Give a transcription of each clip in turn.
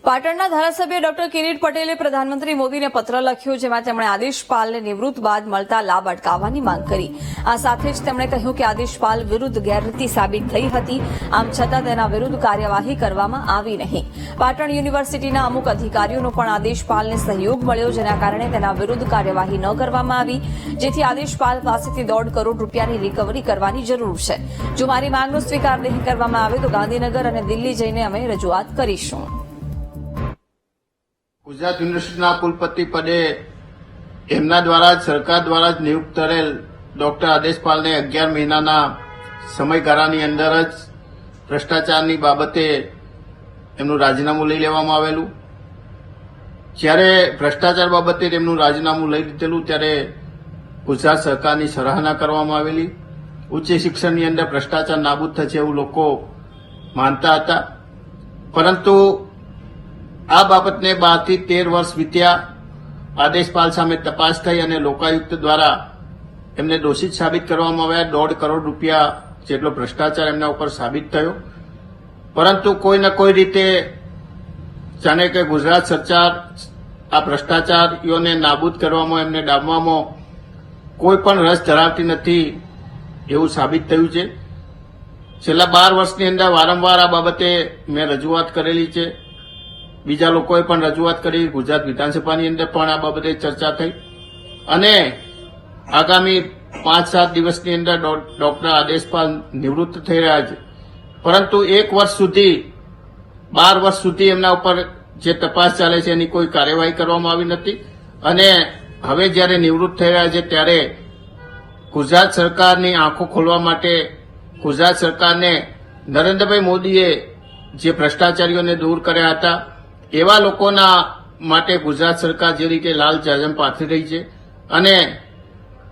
પાટણના ધારાસભ્ય ડોક્ટર કિરીટ પટેલે પ્રધાનમંત્રી મોદીને પત્ર લખ્યો, જેમાં તેમણે આદેશપાલને નિવૃત્ત બાદ મળતા લાભ અટકાવવાની માંગ કરી। આ સાથે જ તેમણે કહ્યું કે આદેશપાલ વિરુદ્ધ ગેરરીતિ સાબિત થઈ હતી, આમ છતાં તેના વિરુદ્ધ કાર્યવાહી કરવામાં આવી નહીં। પાટણ યુનિવર્સિટીના અમુક અધિકારીઓનો પણ આદેશપાલને સહયોગ મળ્યો, જેના કારણે તેના વિરુદ્ધ કાર્યવાહી ન કરવામાં આવી, જેથી આદેશપાલ પાસેથી 1.5 કરોડ રૂપિયાની રિકવરી કરવાની જરૂર છે। જો મારી માંગનો સ્વીકાર નહીં કરવામાં આવે તો ગાંધીનગર અને દિલ્હી જઈને અમે રજૂઆત કરીશું। ગુજરાત યુનિવર્સિટીના કુલપતિ પદે એમના દ્વારા જ સરકાર દ્વારા જ નિયુક્ત કરેલ ડોક્ટર આદેશપાલને 11 મહિનાના સમયગાળાની અંદર જ ભ્રષ્ટાચારની બાબતે એમનું રાજીનામું લઈ લેવામાં આવેલું। જ્યારે ભ્રષ્ટાચાર બાબતે તેમનું રાજીનામું લઈ લીધેલું ત્યારે ગુજરાત સરકારની સરાહના કરવામાં આવેલી। ઉચ્ચ શિક્ષણની અંદર ભ્રષ્ટાચાર નાબૂદ થશે એવું લોકો માનતા હતા, પરંતુ આ બાબતને 12 થી 13 વર્ષ વીત્યા, આદેશપાલ સામે તપાસ થઈ અને લોકાયુક્ત દ્વારા એમને દોષિત સાબિત કરવામાં આવ્યા। 1.5 કરોડ રૂપિયા જેટલો ભ્રષ્ટાચાર એમના ઉપર સાબિત થયો, પરંતુ કોઈ ને કોઈ રીતે જાણે કે ગુજરાત સરકાર આ ભ્રષ્ટાચારીઓને નાબૂદ કરવામાં, એમને ડામવામાં કોઈ પણ રસ ધરાવતી નથી એવું સાબિત થયું છે। છેલ્લા 12 વર્ષની અંદર વારંવાર આ બાબતે મેં રજૂઆત કરેલી છે, બીજા લોકોએ પણ રજૂઆત કરી, ગુજરાત વિધાનસભાની અંદર પણ આ બાબતે ચર્ચા થઈ અને આગામી 5-7 દિવસની અંદર ડોક્ટર આદેશપાલ નિવૃત્ત થઈ રહ્યા છે, પરંતુ 1 વર્ષ સુધી 12 વર્ષ સુધી એમના ઉપર જે તપાસ ચાલે છે એની કોઈ કાર્યવાહી કરવામાં આવી નથી। અને હવે જ્યારે નિવૃત્ત થઈ રહ્યા છે ત્યારે ગુજરાત સરકારની આંખો ખોલવા માટે ગુજરાત સરકારને નરેન્દ્રભાઈ મોદીએ જે ભ્રષ્ટાચારીઓને દૂર કર્યા હતા એવા લોકોના માટે ગુજરાત સરકાર જે રીતે લાલ જાજમ પાથરી રહી છે અને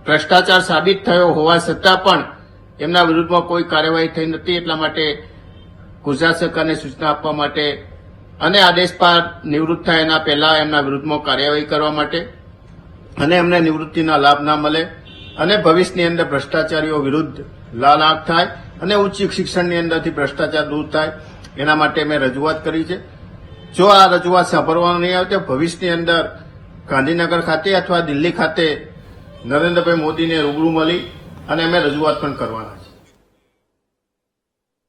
ભ્રષ્ટાચાર સાબિત થયો હોવા છતાં પણ એમના વિરુદ્ધમાં કોઈ કાર્યવાહી થઈ નથી। એટલા માટે ગુજરાત સરકારને સૂચના આપવા માટે અને આદેશપાલ નિવૃત્ત થાય એના પહેલા એમના વિરુદ્ધમાં કાર્યવાહી કરવા માટે અને એમને નિવૃત્તિના લાભ ના મળે અને ભવિષ્યની અંદર ભ્રષ્ટાચારીઓ વિરુદ્ધ લાલ આંખ થાય અને ઉચ્ચ શિક્ષણની અંદરથી ભ્રષ્ટાચાર દૂર થાય એના માટે મેં રજૂઆત કરી છે। જો આ રજૂઆત સાંભળવામાં નહીં આવે તો ભવિષ્યની અંદર ગાંધીનગર ખાતે અથવા દિલ્હી ખાતે નરેન્દ્રભાઈ મોદીને રૂબરૂ મળી અને અમે રજૂઆત પણ કરવાના છે।